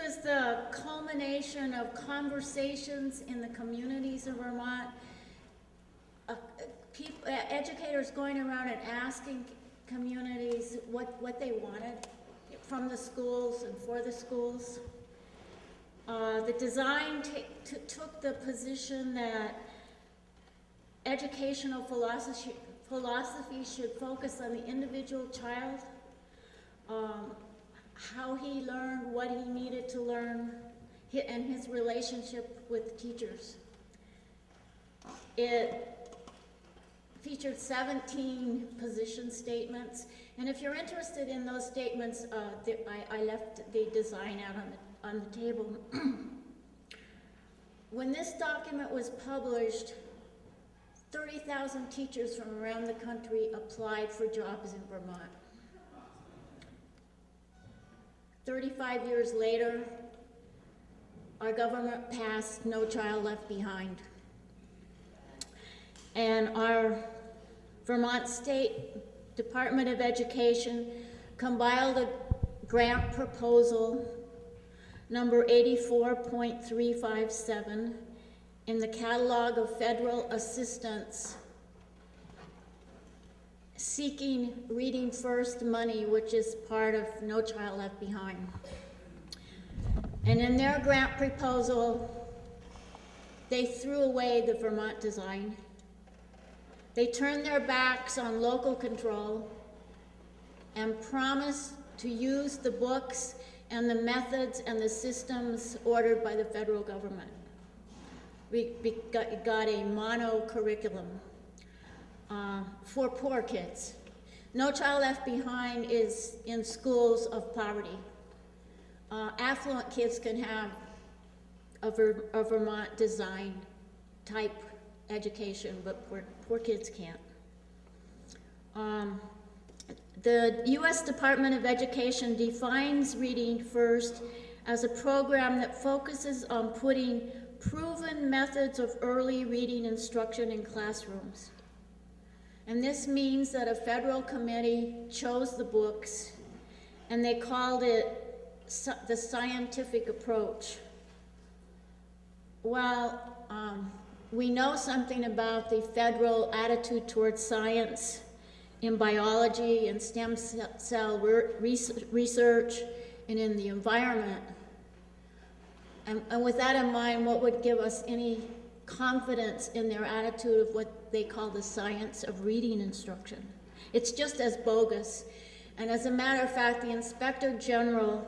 was the culmination of conversations in the communities of Vermont. Educators going around and asking communities what they wanted from the schools and for the schools. The design took the position that educational philosophy should focus on the individual child, how he learned, what he needed to learn, and his relationship with teachers. It featured 17 position statements, and if you're interested in those statements, I left the design out on the table. When this document was published, 30,000 teachers from around the country applied for jobs in Vermont. 35 years later, our government passed No Child Left Behind. And our Vermont State Department of Education compiled a grant proposal number 84.357 in the catalog of federal assistance seeking Reading First money, which is part of No Child Left Behind. And in their grant proposal, they threw away the Vermont design. They turned their backs on local control and promised to use the books and the methods and the systems ordered by the federal government. We got a mono curriculum for poor kids. No Child Left Behind is in schools of poverty. Affluent kids can have a Vermont design type education, but poor kids can't. The U.S. Department of Education defines Reading First as a program that focuses on putting proven methods of early reading instruction in classrooms. And this means that a federal committee chose the books, and they called it the scientific approach. Well, we know something about the federal attitude towards science in biology and stem cell research and in the environment. And with that in mind, what would give us any confidence in their attitude of what they call the science of reading instruction? It's just as bogus. And as a matter of fact, the Inspector General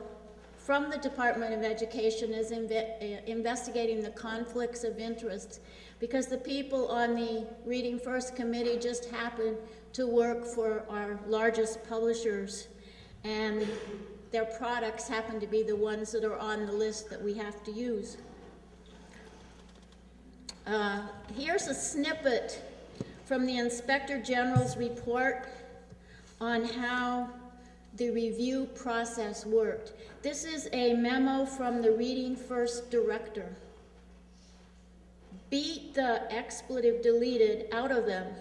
from the Department of Education is investigating the conflicts of interest, because the people on the Reading First committee just happen to work for our largest publishers, and their products happen to be the ones that are on the list that we have to use. Here's a snippet from the Inspector General's report on how the review process worked. This is a memo from the Reading First director. Beat the expletive deleted out of them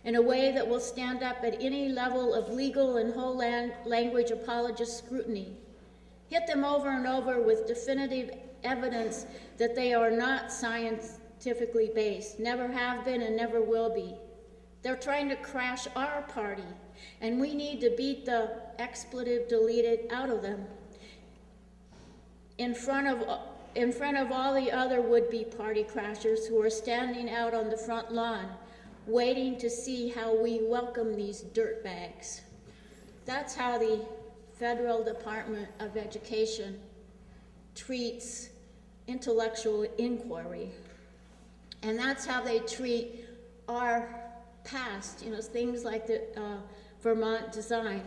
in a way that will stand up at any level of legal and whole language apologist scrutiny. Hit them over and over with definitive evidence that they are not scientifically based, never have been and never will be. They're trying to crash our party, and we need to beat the expletive deleted out of them in front of all the other would-be party crashers who are standing out on the front lawn waiting to see how we welcome these dirtbags. That's how the Federal Department of Education treats intellectual inquiry. And that's how they treat our past, things like the Vermont design.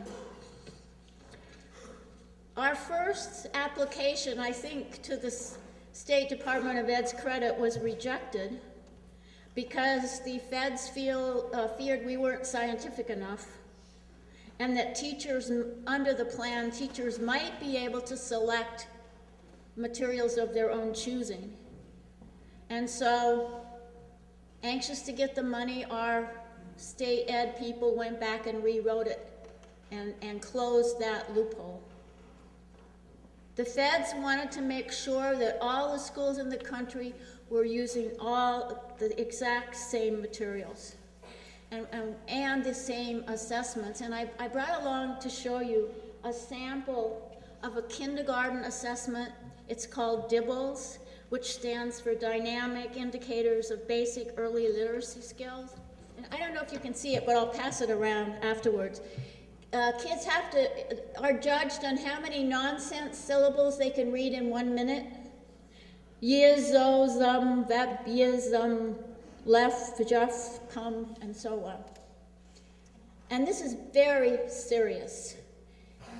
Our first application, I think, to the State Department of Ed's credit, was rejected because the feds feared we weren't scientific enough, and that teachers, under the plan, teachers might be able to select materials of their own choosing. And so, anxious to get the money, our state ed people went back and rewrote it and closed that loophole. The feds wanted to make sure that all the schools in the country were using all the exact same materials and the same assessments. And I brought along to show you a sample of a kindergarten assessment. It's called DIBELS, which stands for Dynamic Indicators of Basic Early Literacy Skills. And I don't know if you can see it, but I'll pass it around afterwards. Kids are judged on how many nonsense syllables they can read in 1 minute. Yes, zo, zum, that, yes, left, just, come, and so on. And this is very serious.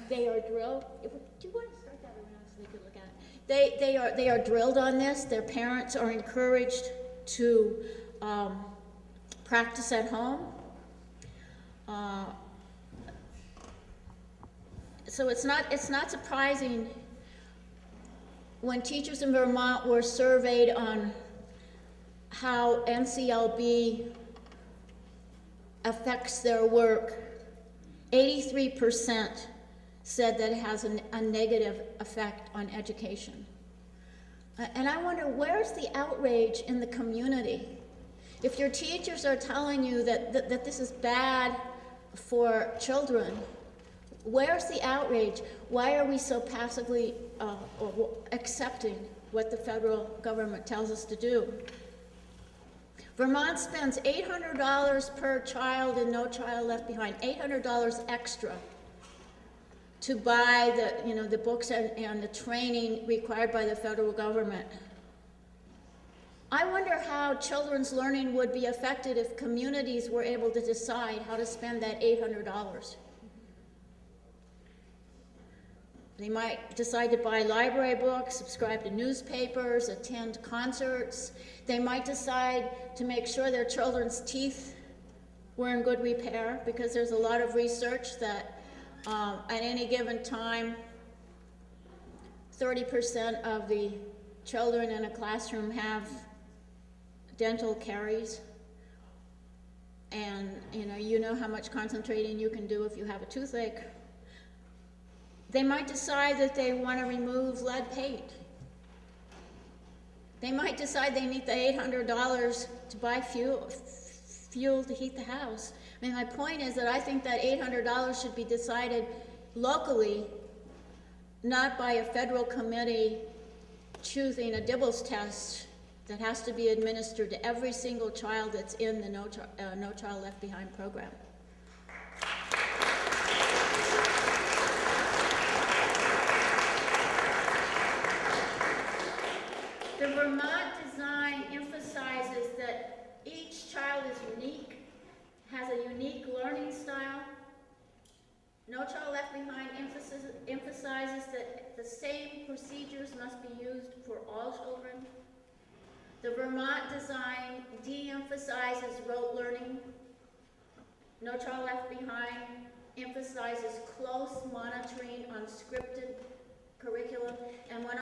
They are drilled. Do you want to start that around so they could look at it? They are drilled on this. Their parents are encouraged to practice at home. So it's not surprising when teachers in Vermont were surveyed on how NCLB affects their work, 83% said that it has a negative effect on education. And I wonder, where's the outrage in the community? If your teachers are telling you that this is bad for children, where's the outrage? Why are we so passively accepting what the federal government tells us to do? Vermont spends $800 per child in No Child Left Behind, $800 extra to buy the books and the training required by the federal government. I wonder how children's learning would be affected if communities were able to decide how to spend that $800. They might decide to buy library books, subscribe to newspapers, attend concerts. They might decide to make sure their children's teeth were in good repair, because there's a lot of research that at any given time, 30% of the children in a classroom have dental caries. And you know how much concentrating you can do if you have a toothache. They might decide that they want to remove lead paint. They might decide they need the $800 to buy fuel to heat the house. I mean, my point is that I think that $800 should be decided locally, not by a federal committee choosing a DIBELS test that has to be administered to every single child that's in the No Child Left Behind program. The Vermont design emphasizes that each child is unique, has a unique learning style. No Child Left Behind emphasizes that the same procedures must be used for all children. The Vermont design de-emphasizes rote learning. No Child Left Behind emphasizes close monitoring on scripted curriculum. And when